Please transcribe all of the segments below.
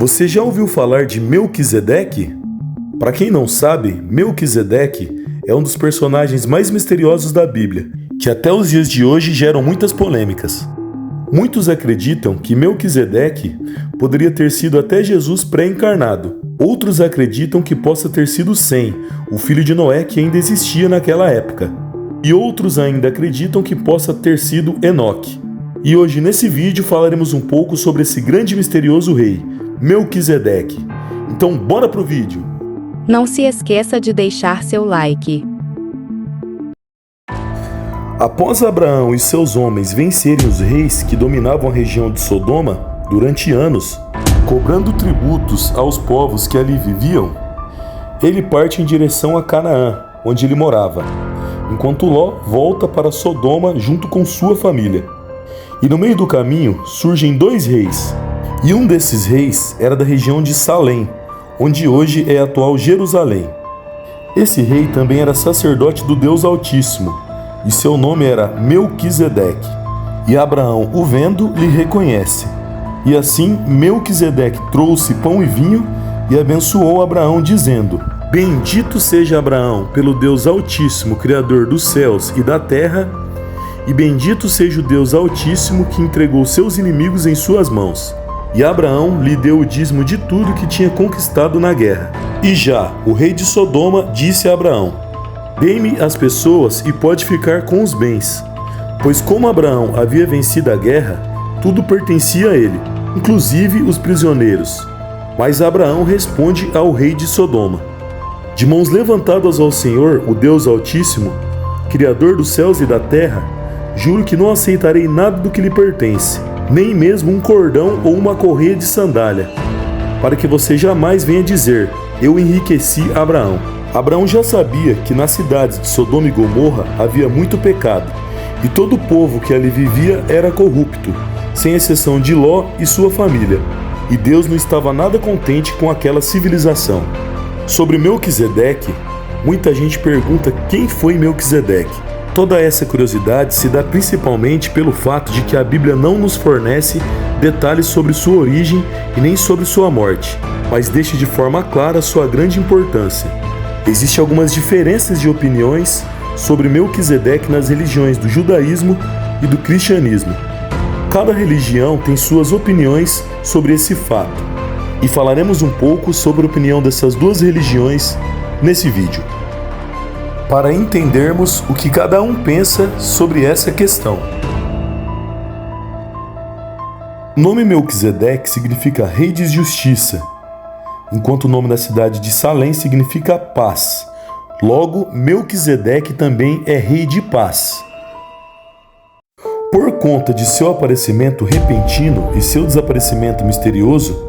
Você já ouviu falar de Melquisedeque? Para quem não sabe, Melquisedeque é um dos personagens mais misteriosos da Bíblia, que até os dias de hoje geram muitas polêmicas. Muitos acreditam que Melquisedeque poderia ter sido até Jesus pré-encarnado. Outros acreditam que possa ter sido Sem, o filho de Noé que ainda existia naquela época. E outros ainda acreditam que possa ter sido Enoque. E hoje nesse vídeo falaremos um pouco sobre esse grande e misterioso rei, Melquisedeque. Então bora pro vídeo! Não se esqueça de deixar seu like. Após Abraão e seus homens vencerem os reis que dominavam a região de Sodoma durante anos, cobrando tributos aos povos que ali viviam, ele parte em direção a Canaã, onde ele morava, enquanto Ló volta para Sodoma junto com sua família. E no meio do caminho surgem dois reis, e um desses reis era da região de Salém, onde hoje é a atual Jerusalém. Esse rei também era sacerdote do Deus Altíssimo, e seu nome era Melquisedeque. E Abraão, o vendo, lhe reconhece. E assim Melquisedeque trouxe pão e vinho e abençoou Abraão, dizendo: Bendito seja Abraão pelo Deus Altíssimo, Criador dos céus e da terra, e bendito seja o Deus Altíssimo que entregou seus inimigos em suas mãos. E Abraão lhe deu o dízimo de tudo que tinha conquistado na guerra. E já o rei de Sodoma disse a Abraão: Dê-me as pessoas e pode ficar com os bens. Pois como Abraão havia vencido a guerra, tudo pertencia a ele, inclusive os prisioneiros. Mas Abraão responde ao rei de Sodoma: De mãos levantadas ao Senhor, o Deus Altíssimo, Criador dos céus e da terra, juro que não aceitarei nada do que lhe pertence, nem mesmo um cordão ou uma correia de sandália, para que você jamais venha dizer: Eu enriqueci Abraão. Abraão já sabia que nas cidades de Sodoma e Gomorra havia muito pecado, e todo o povo que ali vivia era corrupto, sem exceção de Ló e sua família, e Deus não estava nada contente com aquela civilização. Sobre Melquisedeque, muita gente pergunta quem foi Melquisedeque. Toda essa curiosidade se dá principalmente pelo fato de que a Bíblia não nos fornece detalhes sobre sua origem e nem sobre sua morte, mas deixa de forma clara sua grande importância. Existem algumas diferenças de opiniões sobre Melquisedeque nas religiões do judaísmo e do cristianismo. Cada religião tem suas opiniões sobre esse fato, e falaremos um pouco sobre a opinião dessas duas religiões nesse vídeo, para entendermos o que cada um pensa sobre essa questão. O nome Melquisedeque significa Rei de Justiça, enquanto o nome da cidade de Salém significa paz. Logo, Melquisedeque também é rei de paz. Por conta de seu aparecimento repentino e seu desaparecimento misterioso,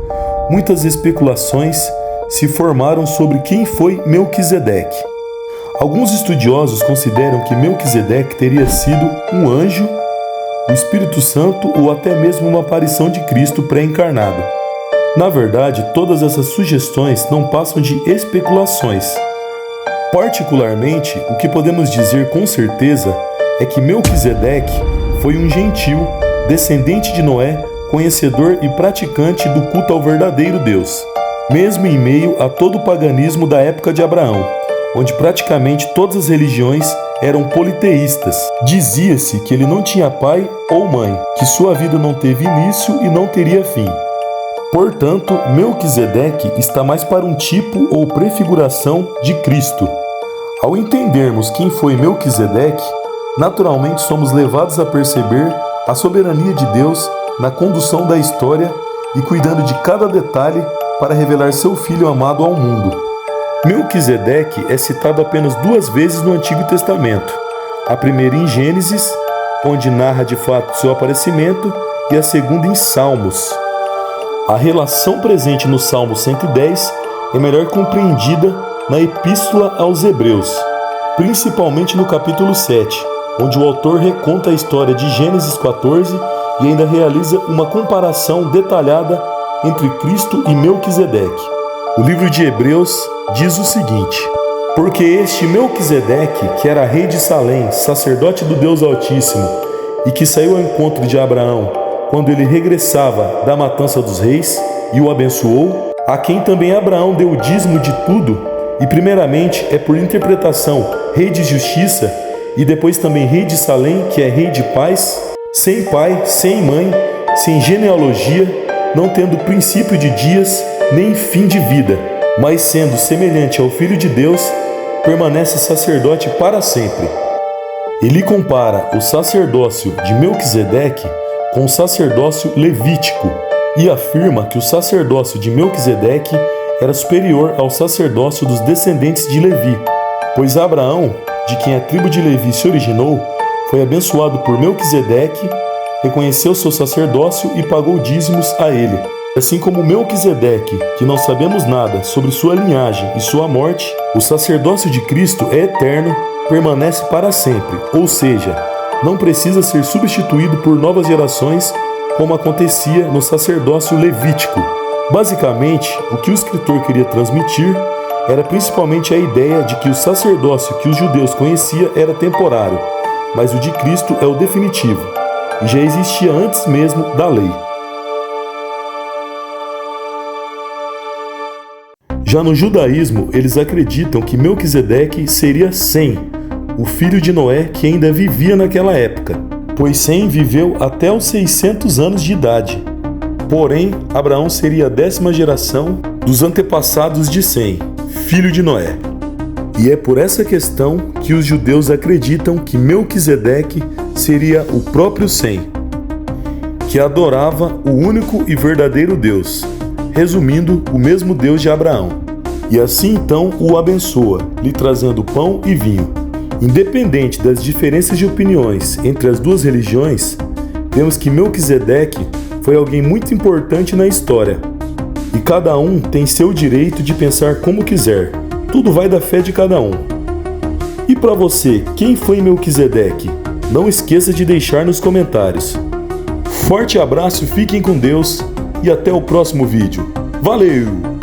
muitas especulações se formaram sobre quem foi Melquisedeque. Alguns estudiosos consideram que Melquisedeque teria sido um anjo, o Espírito Santo ou até mesmo uma aparição de Cristo pré-encarnado. Na verdade, todas essas sugestões não passam de especulações. Particularmente, o que podemos dizer com certeza é que Melquisedeque foi um gentil, descendente de Noé, conhecedor e praticante do culto ao verdadeiro Deus, mesmo em meio a todo o paganismo da época de Abraão, onde praticamente todas as religiões eram politeístas. Dizia-se que ele não tinha pai ou mãe, que sua vida não teve início e não teria fim. Portanto, Melquisedeque está mais para um tipo ou prefiguração de Cristo. Ao entendermos quem foi Melquisedeque, naturalmente somos levados a perceber a soberania de Deus na condução da história e cuidando de cada detalhe para revelar seu Filho amado ao mundo. Melquisedeque é citado apenas duas vezes no Antigo Testamento, a primeira em Gênesis, onde narra de fato seu aparecimento, e a segunda em Salmos. A relação presente no Salmo 110 é melhor compreendida na Epístola aos Hebreus, principalmente no capítulo 7, onde o autor reconta a história de Gênesis 14 e ainda realiza uma comparação detalhada entre Cristo e Melquisedeque. O livro de Hebreus diz o seguinte: Porque este Melquisedeque, que era rei de Salém, sacerdote do Deus Altíssimo, e que saiu ao encontro de Abraão, quando ele regressava da matança dos reis e o abençoou, a quem também Abraão deu o dízimo de tudo, e primeiramente é por interpretação rei de justiça e depois também rei de Salém, que é rei de paz, sem pai, sem mãe, sem genealogia, não tendo princípio de dias nem fim de vida, mas sendo semelhante ao Filho de Deus, permanece sacerdote para sempre. Ele compara o sacerdócio de Melquisedeque com o sacerdócio levítico e afirma que o sacerdócio de Melquisedeque era superior ao sacerdócio dos descendentes de Levi, pois Abraão, de quem a tribo de Levi se originou, foi abençoado por Melquisedeque, reconheceu seu sacerdócio e pagou dízimos a ele. Assim como Melquisedeque, que não sabemos nada sobre sua linhagem e sua morte, o sacerdócio de Cristo é eterno, permanece para sempre, ou seja, não precisa ser substituído por novas gerações, como acontecia no sacerdócio levítico. Basicamente, o que o escritor queria transmitir era principalmente a ideia de que o sacerdócio que os judeus conheciam era temporário, mas o de Cristo é o definitivo, e já existia antes mesmo da lei. Já no judaísmo, eles acreditam que Melquisedeque seria Sem, o filho de Noé que ainda vivia naquela época, pois Sem viveu até os 600 anos de idade. Porém, Abraão seria a 10ª geração dos antepassados de Sem, filho de Noé. E é por essa questão que os judeus acreditam que Melquisedeque seria o próprio Sem, que adorava o único e verdadeiro Deus, resumindo, o mesmo Deus de Abraão. E assim então o abençoa, lhe trazendo pão e vinho. Independente das diferenças de opiniões entre as duas religiões, vemos que Melquisedeque foi alguém muito importante na história. E cada um tem seu direito de pensar como quiser. Tudo vai da fé de cada um. E para você, quem foi Melquisedeque? Não esqueça de deixar nos comentários. Forte abraço, fiquem com Deus e até o próximo vídeo. Valeu!